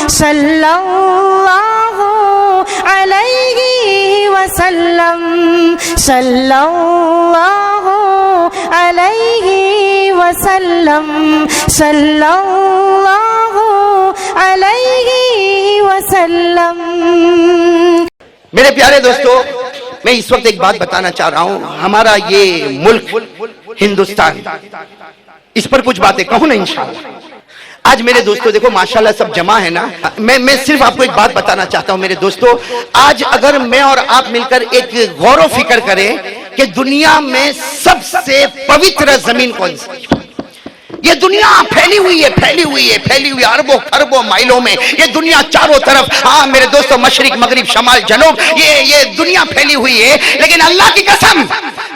सल्लल्लाहु अलैहि वसल्लम सल्लल्लाहु अलैहि वसल्लम सल्लल्लाहु अलैहि वसल्लम। मेरे प्यारे दोस्तों, मैं इस वक्त एक बात बताना चाह रहा हूं। हमारा ये मुल्क हिंदुस्तान, इस पर कुछ बातें कहूं ना इंशाअल्लाह। आज मेरे दोस्तों देखो माशाल्लाह सब जमा है ना। मैं सिर्फ आपको एक बात बताना चाहता हूं मेरे दोस्तों। आज अगर मैं और आप मिलकर एक गौर व फिक्र करें कि दुनिया में सबसे पवित्र जमीन कौन सी, ये दुनिया फैली हुई है, फैली हुई है, फैली हुई अरबों खरबों माइलों में ये दुनिया चारों तरफ। हाँ मेरे दोस्तों, मशरिक मगरिब शमाल जनूब ये दुनिया फैली हुई है। लेकिन अल्लाह की कसम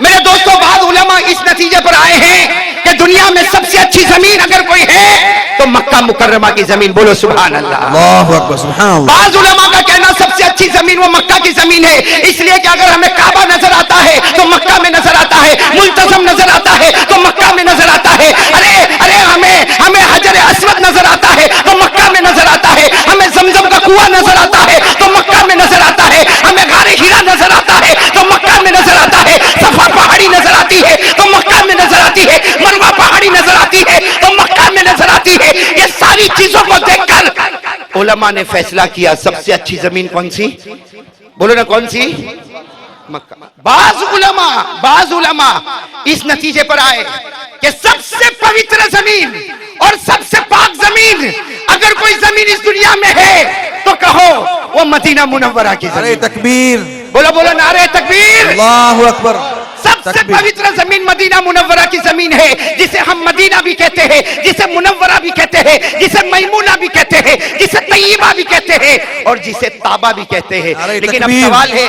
मेरे दोस्तों, बाद उलमा इस नतीजे पर आए हैं कि दुनिया में सबसे अच्छी जमीन अगर कोई है तो मक्का मुकर्रमा की जमीन। बोलो सुभान अल्लाह, अल्लाहु अकबर, सुभान अल्लाह। बाद उलमा का कहना सबसे अच्छी जमीन वो मक्का की जमीन है, इसलिए कि अगर हमें काबा नजर आता है तो मक्का में नजर आता है, मुल्तजम नजर आता है तो मक्का में नजर आता है। अरे अरे हमें हजर अस्वद नजर आता है तो मक्का में नजर आता है, हमें जमजम का कुआं नजर आता है तो मक्का में नजर आता है, हमें गारे हीरा नजर आता है तो मक्का में नजर आता है, सफा पहाड़ी नजर आती है तो मक्का में नजर आती है, मरवा पहाड़ी नजर आती है तो मक्का में नजर आती है। ये सारी चीजों को देखकर उलमा ने फैसला किया सबसे अच्छी जमीन कौन सी, बोलो ना कौन सी, मक्का। बाज उलमा इस नतीजे पर आए कि सबसे पवित्र जमीन और सबसे पाक जमीन अगर कोई जमीन इस दुनिया में है तो कहो वो मदीना मुनव्वरा की जमीन। तकबीर, बोलो बोलो नारे तकबीर, अल्लाहु अकबर। सबसे पवित्र जमीन मदीना मुनव्वरा की जमीन है, जिसे हम मदीना भी कहते हैं, जिसे मुनव्वरा भी कहते हैं, जिसे मैमूना भी कहते हैं, जिसे तय्यबा भी कहते हैं और जिसे ताबा भी कहते हैं। लेकिन अब सवाल है,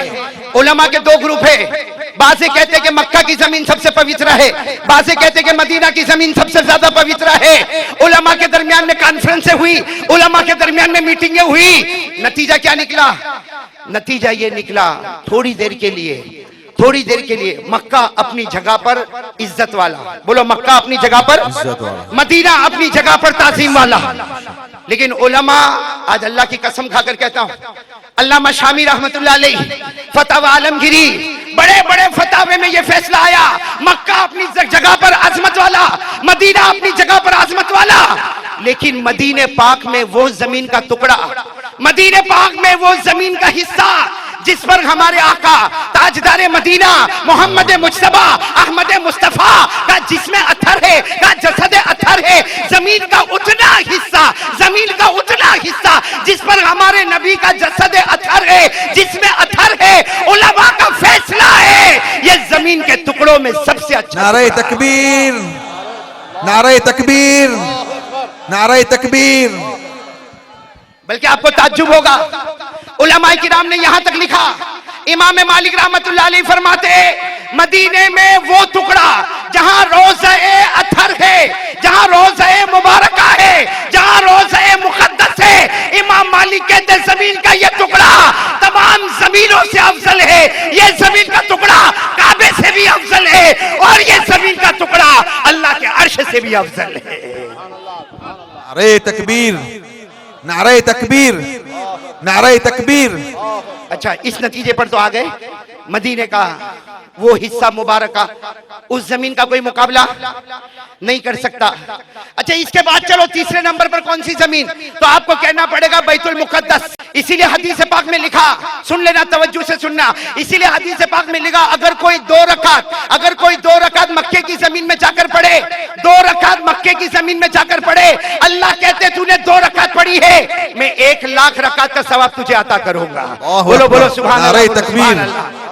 उलमा के दो ग्रुप है। बाज़े कहते हैं कि मक्का की जमीन सबसे पवित्र है, बाज़े कहते हैं कि मदीना की जमीन सबसे ज्यादा पवित्र है। उलमा के दरमियान में कॉन्फ्रेंसें हुई, उलमा के दरमियान में मीटिंगें हुई। नतीजा क्या निकला? नतीजा ये निकला थोड़ी देर के लिए मक्का अपनी जगह पर इज्जत वाला, बोलो मक्का अपनी जगह पर इज्जत वाला, मदीना अपनी जगह पर ताज़ीम वाला। लेकिन उलमा, आज अल्लाह की कसम खाकर कहता हूं, अल्लामा शामी रहमतुल्लाह अलैह फतवा आलमगिरी, बड़े बड़े फतावे में यह फैसला आया मक्का अपनी जगह पर अजमत वाला, मदीना अपनी जगह पर अजमत वाला। लेकिन मदीने पाक में वो जमीन का टुकड़ा, मदीने पाक में वो जमीन का हिस्सा जिस पर हमारे आका ताजदारे मदीना मोहम्मद मुज्तबा अहमद मुस्तफा का जिसमें अथर है, का जसद अथर है, जमीन का उतना हिस्सा जिस पर हमारे नबी का जसद अथर है, जिसमें अथर है, उलमा का फैसला है ये जमीन के टुकड़ों में सबसे अच्छा। नारे तकबीर, नारे तकबीर, नारे तकबीर। बल्कि आपको ताज्जुब होगा, उलमाए किराम ने यहां तक लिखा, इमाम मालिक रहमतुल्लाह अलैह फरमाते मदीने में वो टुकड़ा जहां रोज़े अथर है, जहां रोज़े मुबारका है, जहां रोज़े मुक़द्दस है, इमाम मालिक कहते जमीन का ये टुकड़ा तमाम जमीनों से अफजल है, ये जमीन का टुकड़ा काबे से भी अफजल है और ये जमीन का टुकड़ा अल्लाह के अर्श से भी अफजल है। नारे तकबीर, नारे तकबीर, नारे तकबीर। अच्छा, इस नतीजे पर तो आ गए मदीने का वो हिस्सा मुबारका, उस जमीन का कोई मुकाबला नहीं कर सकता। अच्छा, इसके बाद चलो तीसरे नंबर पर कौन सी जमीन, तो आपको कहना पड़ेगा बैतुल मुकद्दस। इसीलिए हदीस पाक में लिखा, सुन लेना, तवज्जो से सुनना, इसीलिए हदीस पाक में लिखा अगर कोई दो रकात मक्के की जमीन में जाकर पढ़े, 2 रकात मक्के की जमीन में जाकर पढ़े, अल्लाह कहते तूने 2 रकात पढ़ी है, मैं 1,00,000 रकात का सवाब तुझे अता करूंगा। बोलो बोलो सुभान अल्लाह, तकबीर।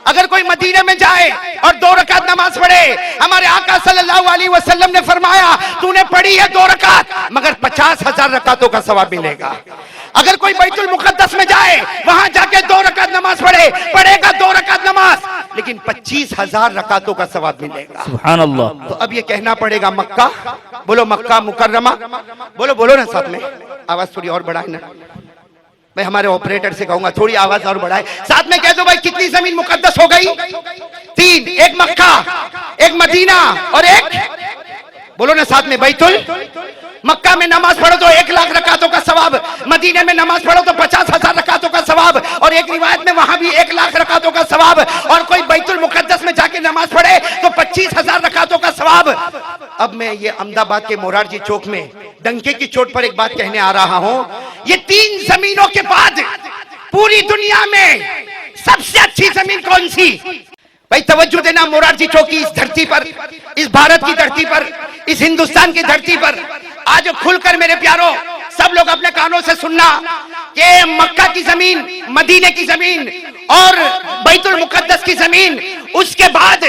अगर कोई मदीने में जाए और 2 रकात नमाज पढ़े, हमारे आका सल्लल्लाहु अलैहि वसल्लम ने फरमाया तूने पढ़ी है 2 रकात मगर 50,000 रकातों का सवाब मिलेगा। अगर कोई बैतुल मुकद्दस में जाए, वहां जाके 2 रकात नमाज पढ़ेगा 2 रकात नमाज, लेकिन 25,000 रकातों का सवाब मिलेगा। सुभान अल्लाह। तो अब ये कहना पड़ेगा मक्का, बोलो मक्का मुकर्रमा, बोलो बोलो ना साथ में, आवाज थोड़ी और बढ़ाए ना, मैं हमारे ऑपरेटर से कहूंगा थोड़ी आवाज और बढ़ाए, साथ में कह दो भाई कितनी जमीन मुकद्दस हो गई? 3, एक मक्का, एक मदीना और एक, बोलो ना साथ में, बैतुल मक्का में नमाज पढ़ो तो 1 लाख रकातों का सवाब, मदीने में नमाज पढ़ो तो 50,000 रकातों का सवाब, और एक रिवायत में वहां भी 1 लाख रकातों का सवाब, और कोई बैतुल मुकद्दस में जाके नमाज पढ़े तो 25,000 रकातों का सवाब। अब मैं ये अहमदाबाद के मोरारजी चौक में डंके की चोट पर एक बात कहने आ रहा हूं, ये 3 जमीनों के बाद पूरी दुनिया में सबसे अच्छी जमीन कौन सी? भाई तवज्जो देना, मोरारजी चौक की इस धरती पर, इस भारत की धरती पर, इस हिंदुस्तान की धरती पर आज खुलकर मेरे प्यारों सब लोग अपने कानों से सुनना कि मक्का की जमीन, मदीने की जमीन और बैतुल मुकद्दस की जमीन, उसके बाद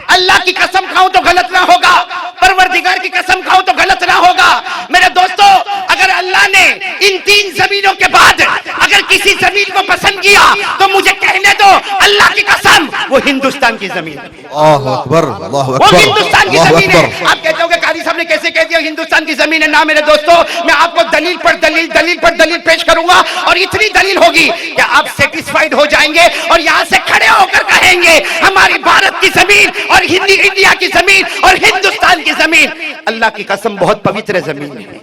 अल्लाह की कसम खाऊं तो गलत ना होगा, परवरदिगार की कसम खाऊं तो गलत ना होगा मेरे दोस्तों, अगर अल्लाह ने इन 3 जमीनों के बाद अगर किसी जमीन को पसंद किया तो मुझे कहने दो अल्लाह की कसम वो हिंदुस्तान की जमीन है। अल्लाहु अकबर, अल्लाहु अकबर, वो हिंदुस्तान की अल्लाहु जमीन है। अकबर। आप कहते हो कि कारी साहब ने कैसे कह दिया हिंदुस्तान की जमीन है? ना मेरे दोस्तों, मैं आपको दलील पर दलील, दलील पर दलील पेश करूंगा, और इतनी दलील होगी कि आप सेटिस्फाइड हो जाएंगे और यहां से खड़े होकर कहेंगे हमारी भारत की जमीन और इंडिया की जमीन और हिंदुस्तान की जमीन अल्लाह की कसम बहुत पवित्र जमीन है।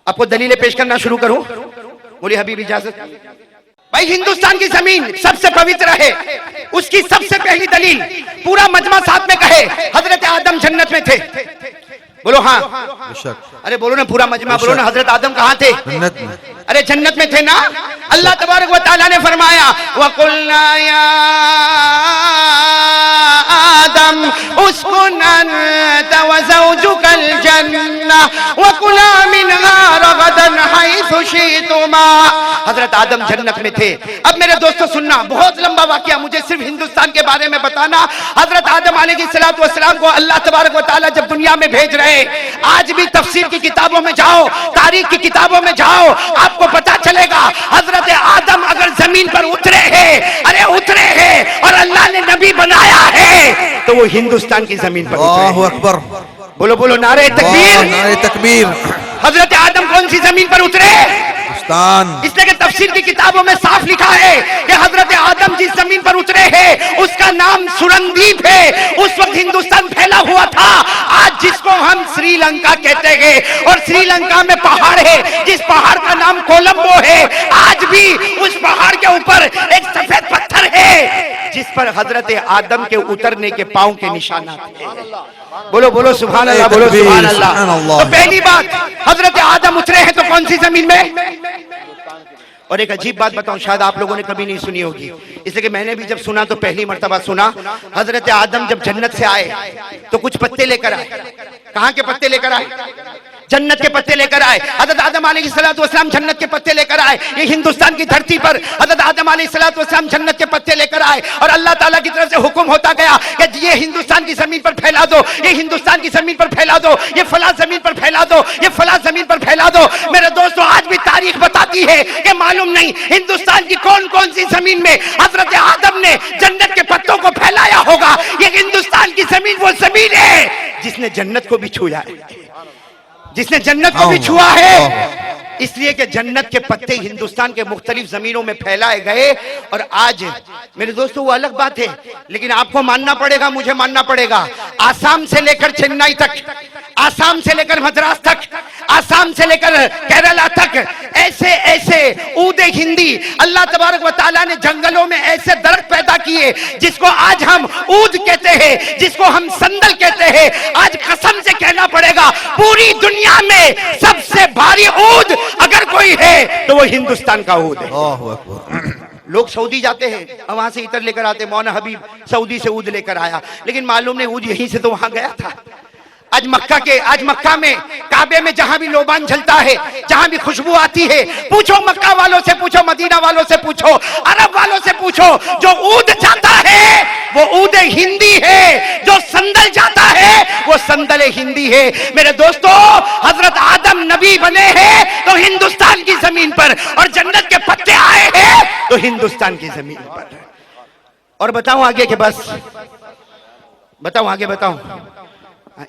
आपको दलीलें पेश करना शुरू करूं? बोले हबीब इजाजत? भाई हिंदुस्तान की जमीन सबसे पवित्र है, उसकी सबसे पहली दलील पूरा मजमा साथ में कहे हजरत आदम जन्नत में थे। बोलो हाँ, अरे बोलो ना पूरा मजमा, बोलो ना हजरत आदम कहाँ थे? जन्नत में। अरे जन्नत में थे ना। अल्लाह तबारक व तआला ने फरमाया वकुल्ना या आदम उस्कुन अंता व ज़ौजुकल जन्नह वकुला मिनहा रगदन हैसु शि'तुमा। हजरत आदम जन्नत में थे। अब मेरे दोस्तों सुनना, बहुत लंबा वाकया, मुझे सिर्फ हिंदुस्तान के बारे में बताना। हजरत आदम अलैहिस्सलातु वस्सलाम को अल्लाह तबारक व तआला जब दुनिया में भेज रहे, आज भी तफसीर की किताबों में जाओ, तारीख की किताबों में जाओ, आपको पता चलेगा हजरत आदम अगर जमीन पर उतरे हैं, अरे उतरे हैं और अल्लाह ने नबी बनाया है तो वो हिंदुस्तान की जमीन पर उतरे। अल्लाहु अकबर, बोलो बोलो नारे तकबीर। नारे तकबीर। हजरत आदम कौन सी जमीन पर उतरे? हिंदुस्तान। इसलिए कि तफसीर की किताबों में साफ लिखा है कि हजरत आदम जिस जमीन पर उतरे हैं उसका नाम सुरंगदीप है। उस वक्त हिंदुस्तान फैला हुआ था, आज जिसको हम श्रीलंका कहते हैं, और श्रीलंका में पहाड़ है जिस पहाड़ का नाम कोलंबो है, आज भी उस पहाड़ के ऊपर एक सफेद पत्थर है जिस पर हजरत आदम के उतरने के पांव के निशानात हैं। बोलो बोलो सुभान अल्लाह, बोलो सुभान अल्लाह। तो पहली बात, हजरत आदम उतरे हैं तो कौन सी जमीन में? और एक अजीब बात बताऊं, शायद आप लोगों ने कभी नहीं सुनी होगी, इसलिए कि मैंने भी जब सुना तो पहली मर्तबा सुना। हजरत आदम जब जन्नत से आए तो कुछ पत्ते लेकर आए। कहां के पत्ते लेकर आए? जन्नत के पत्ते लेकर आए। हजरत आदम अलैहिस्सलातु वस्सलाम जन्नत के पत्ते लेकर आए। ये हिंदुस्तान की धरती पर हजरत आदम अलैहिस्सलातु वस्सलाम जन्नत के पत्ते लेकर आए, और अल्लाह ताला की तरफ से हुक्म होता गया कि ये हिंदुस्तान की जमीन पर फैला दो, ये हिंदुस्तान की जमीन पर फैला दो, ये फला जमीन पर फैला दो, ये फला जमीन पर फैला दो। मेरे दोस्तों, आज भी तारीख बताती है कि मालूम नहीं हिंदुस्तान की कौन कौन सी जमीन में हजरत आदम ने जन्नत के पत्तों को फैलाया होगा। ये हिंदुस्तान की जमीन वो जमीन है जिसने जन्नत को भी छुआ है, जिसने जन्नत को भी छुआ है। इसलिए कि जन्नत के पत्ते हिंदुस्तान के मुख्तलिफ जमीनों में फैलाए गए। और आज मेरे दोस्तों वो अलग बात है, लेकिन आपको मानना पड़ेगा, मुझे मानना पड़ेगा, आसाम से लेकर चेन्नई तक, आसाम से लेकर मद्रास तक, आसाम से लेकर केरला तक, ऐसे ऐसे ऊद हिंदी अल्लाह तबारक व तआला ने जंगलों में ऐसे दरख्त पैदा किए जिसको आज हम ऊद कहते हैं, जिसको हम संदल कहते हैं। आज कसम से कहना पड़ेगा, पूरी दुनिया में सबसे भारी ऊद अगर कोई है तो वो हिंदुस्तान का ऊद है। अल्लाहु अकबर। लोग सऊदी जाते हैं, वहां से इतर लेकर आते, मौलाना हबीब सऊदी से ऊद लेकर आया, लेकिन मालूम नहीं ऊद यहीं से तो वहां गया था। आज मक्का में काबे में जहां भी लोबान जलता है, जहां भी खुशबू आती है, पूछो मक्का वालों से पूछो, मदीना वालों से पूछो, अरब वालों से पूछो, जो ऊद जाता है वो ऊद हिंदी है, जो संदल जाता है वो संदल हिंदी है। मेरे दोस्तों, हजरत आदम नबी बने हैं तो हिंदुस्तान की जमीन पर, और जन्नत के पत्ते आए हैं तो हिंदुस्तान की जमीन पर। और बताऊं आगे के बस बताऊं आगे बताऊं?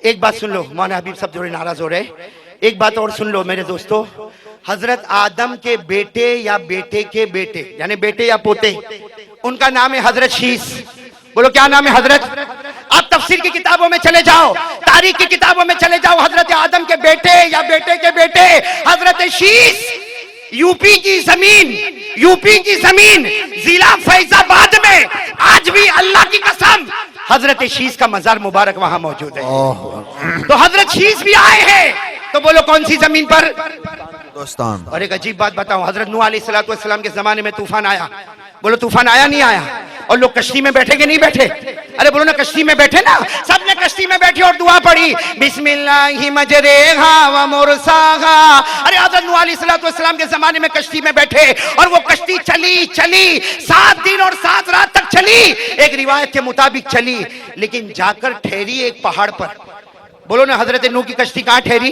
एक बात सुन लो, मौलाना हबीब साहब थोड़े नाराज हो रहे, एक बात और सुन लो मेरे दोस्तों। हजरत आदम के बेटे या बेटे के बेटे, यानी बेटे या पोते, उनका नाम है हजरत शीस। बोलो क्या नाम है? हजरत। आप तफसीर की किताबों में चले जाओ, तारीख की किताबों में चले जाओ, हजरत आदम के बेटे या बेटे के बेटे हजरत शीश, यूपी की जमीन जिला फैजाबाद में आज भी अल्लाह की कसम हजरत शीश का मजार मुबारक वहां मौजूद है। तो हजरत शीश भी आए हैं, तो बोलो कौन सी जमीन पर? हिंदुस्तान। और एक अजीब बात बताऊं, हजरत नूह अलैहिस्सलाम के जमाने में तूफान आया, बोलो तूफान आया नहीं आया? और लोग कश्ती में बैठे कि नहीं बैठे? अरे बोलो ना, कश्ती में बैठे ना, सबने कश्ती में बैठी और दुआ पढ़ी, बिस्मिल्लाहि मजरेहा व मुरसाहा। अरे हजरत नूह अलैहिस्सलाम के जमाने में कश्ती में बैठे और वो कश्ती चली 7 दिन और 7 रात तक चली, एक रिवायत के मुताबिक चली, लेकिन जाकर ठहरी एक पहाड़ पर। बोलो ना, हजरत नूह की कश्ती कहां ठहरी?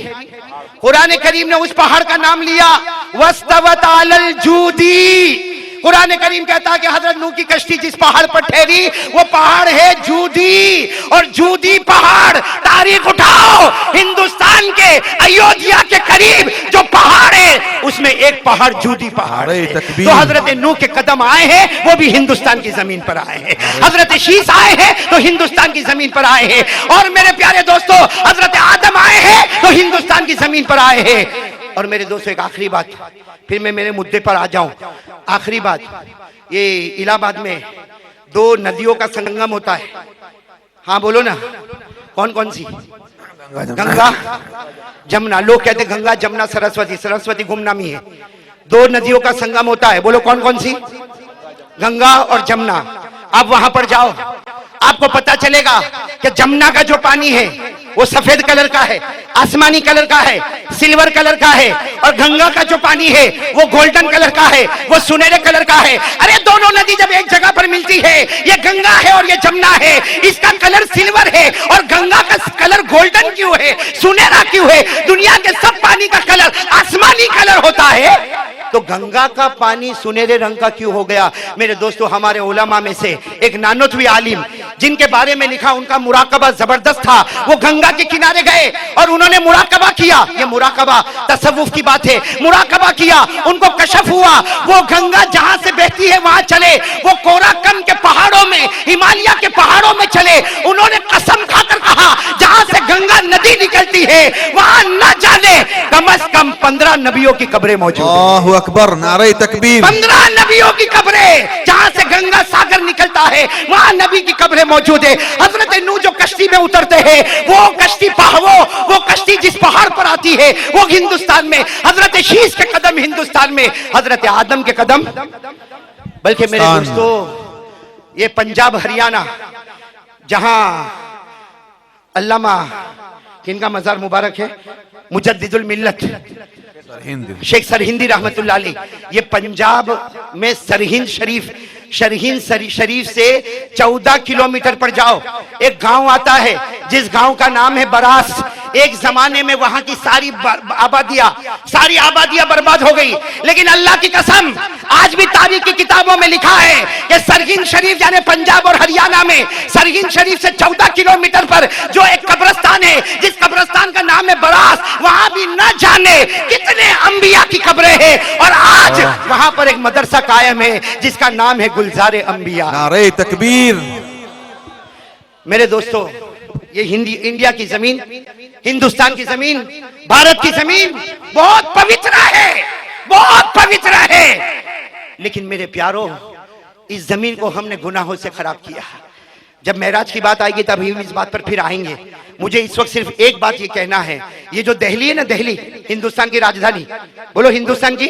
कुरान करीम ने उस पहाड़ का नाम लिया वस्तवत अलल जूदी। कुरान करीम कहता है कि हजरत नूह की कश्ती जिस पहाड़ पर ठहरी वो पहाड़ है जूदी। और जूदी पहाड़, तारीख उठाओ, हिंदुस्तान के अयोध्या के करीब जो पहाड़ है उसमें एक पहाड़ जूदी पहाड़ है। तो हजरत नूह के कदम आए हैं, वो भी हिंदुस्तान की जमीन पर आए हैं। हजरत शीश आए हैं तो हिंदुस्तान की जमीन पर आए हैं। और मेरे प्यारे दोस्तों, हजरत आदम आए हैं तो हिंदुस्तान की जमीन पर आए हैं। और मेरे दोस्तों, एक आखिरी बात, फिर मैं मेरे मुद्दे पर आ जाऊं। आखिरी बात, ये इलाहाबाद में 2 नदियों का संगम होता है। हाँ बोलो ना, कौन कौन सी? गंगा जमुना। लोग कहते गंगा जमुना सरस्वती, सरस्वती गुमनामी है। 2 नदियों का संगम होता है, बोलो कौन कौन सी? गंगा और जमुना। आप वहां पर जाओ, आपको पता चलेगा कि जमुना का जो पानी है वो सफेद कलर का है, आसमानी कलर का है, सिल्वर कलर का है, और गंगा का जो पानी है वो गोल्डन कलर का है, वो सुनहरे कलर का है। अरे दोनों नदी जब एक जगह पर मिलती है, ये गंगा है और ये जमुना है, इसका कलर सिल्वर है और गंगा का कलर गोल्डन क्यों है, सुनहरा क्यों है? दुनिया के सब पानी का कलर आसमानी कलर होता है, तो गंगा का पानी सुनहरे रंग का क्यों हो गया? मेरे दोस्तों, हमारे उलमा में से एक नानोतवी आलिम जिनके बारे में लिखा, उनका मुराकबा जबरदस्त था। वो गंगा के किनारे गए और उन्होंने मुराकबा किया। ये मुराकबा तसव्वुफ की बात है। मुराकबा किया, उनको कशफ हुआ, वो गंगा जहां से बहती है वहां चले, वो कोराकम के पहाड़ों में, हिमालय के पहाड़ों में चले। उन्होंने कसम खाकर कहा, जहां से गंगा नदी निकलती है वहां न जाने कम से कम 15 नबियों की कब्रें मौजूद हैं। अकबर, नारे तकबीर। 15 नबियों की कब्रें, जहां से गंगा सागर निकलता है वहां नबी की कब्रें मौजूद है। हजरत नूह जो कश्ती में उतरते हैं, वो कश्ती वो कश्ती जिस पहाड़ पर आती है वो हिंदुस्तान में, हजरत शीश के कदम हिंदुस्तान में, हजरत आदम के कदम। बल्कि मेरे दोस्तों, ये पंजाब हरियाणा, जहां अल्लामा किनका मजार मुबारक है, मुजद्दिदुल मिल्लत शेख सरहिंदी रहमतुल्लाह अलैह, ये पंजाब में सरहिंद शरीफ से 14 किलोमीटर पर जाओ, एक गांव आता है जिस गांव का नाम है बरास। एक जमाने में वहां की सारी आबादियां बर्बाद हो गई, लेकिन अल्लाह की कसम आज भी तारीख की किताबों में लिखा है कि सरहिंद शरीफ यानी पंजाब और हरियाणा में सरहिंद शरीफ से 14 किलोमीटर पर जो एक कब्रिस्तान है, जिस कब्रिस्तान का नाम है बरास, वहां भी न जाने कितने अंबिया की कब्रें हैं। और आज वहां पर एक मदरसा कायम है जिसका नाम है गुलजारे अंबिया। नारे तकबीर। मेरे दोस्तों, ये इंडिया की जमीन, हिंदुस्तान की जमीन, भारत की जमीन बहुत पवित्र है, बहुत पवित्र है। लेकिन मेरे प्यारों, इस जमीन को हमने गुनाहों से खराब किया। जब मेराज की बात आएगी तब हम इस बात पर फिर आएंगे। मुझे इस वक्त सिर्फ एक बात ये कहना है, ये जो दिल्ली है ना, दिल्ली हिंदुस्तान की राजधानी, बोलो हिंदुस्तान की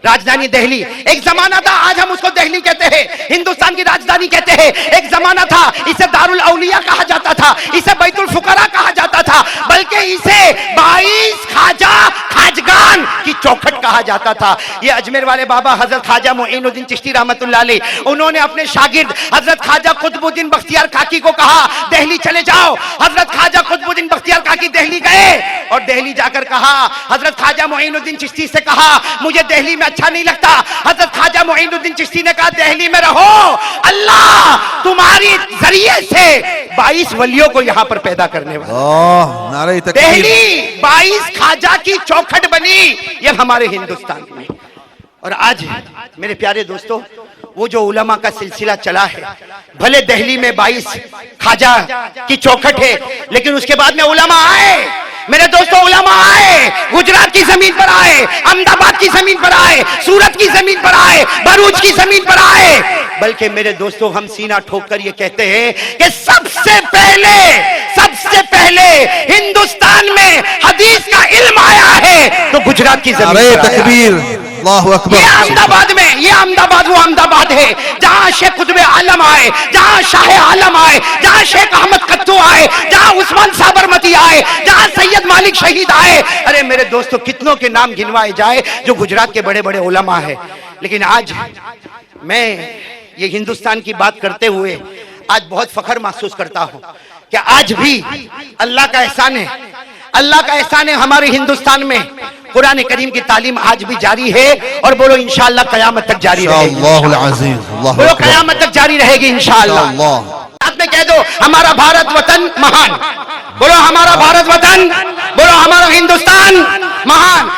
राजधानी दिल्ली। एक जमाना था, आज हम उसको दिल्ली कहते हैं, हिंदुस्तान की राजधानी कहते हैं। एक जमाना था, इसे दारुल औलिया कहा जाता था, इसे बैतुल फुकरा कहा जाता था, बल्कि इसे 22 खाजगान की चौखट कहा जाता था। ये अजमेर वाले बाबा हजरत ख्वाजा मोइनुद्दीन चिश्ती रहमतुल्लाह अलैह, उन्होंने अपने शागिर्द हजरत ख्वाजा कुतुबुद्दीन बख्तियार काकी को कहा, दिल्ली चले जाओ। हजरत ख्वाजा कुतुबुद्दीन बख्तियार काकी दिल्ली गए और दिल्ली जाकर कहा, हजरत ख्वाजा मोइनुद्दीन चिश्ती से कहा, मुझे दिल्ली में अच्छा नहीं लगता। हजरत ख्वाजा मोइनुद्दीन चिश्ती ने कहा, दिल्ली में रहो, अल्लाह तुम्हारी जरिए से 22 वलियों को यहां पर पैदा करने वाला। नारे तकबीर। दिल्ली 22 ख्वाजा की चौखट बनी, ये हमारे हिंदुस्तान में। और आज मेरे प्यारे दोस्तों, वो जो उलमा का सिलसिला चला है, भले दिल्ली में 22 ख्वाजा की चौखट है, लेकिन उसके बाद में उलमा आए मेरे दोस्तों, उलमा आए, गुजरात की जमीन पर आए, अहमदाबाद की जमीन पर आए, सूरत की जमीन पर आए, भरूच की जमीन पर आए। बल्कि मेरे दोस्तों हम सीना ठोक कर ये कहते हैं कि सबसे पहले हिंदुस्तान में हदीस का इल्म आया है तो गुजरात की जमीन नारे पर आया। तकबीर, अल्लाहु अकबर। ये अहमदाबाद में, ये अहमदाबाद वो अहमदाबाद है जहां शेख कुतुब आलम आए, जहां शाह आलम आए, जहां शेख अहमद कत्तू आए, जहां उस्मान साबरमती आए, जहां सैयद मालिक शहीद आए। अरे मेरे दोस्तों कितनों के नाम गिनवाए जाए जो गुजरात के बड़े बड़े उलमा है। लेकिन आज मैं ये हिंदुस्तान की बात करते हुए आज बहुत फख्र महसूस करता हूं कि आज भी अल्लाह का एहसान है, अल्लाह का एहसान है हमारे हिंदुस्तान में कुरान करीम की तालीम आज भी जारी है और बोलो इंशाअल्लाह कयामत तक जारी रहेगी। इंशाअल्लाहुल अज़ीज़, अल्लाहु बोलो अकबर। कयामत तक जारी रहेगी इंशाअल्लाह। साथ में कह दो हमारा भारत वतन महान, बोलो हमारा भारत वतन, बोलो हमारा हिंदुस्तान महान।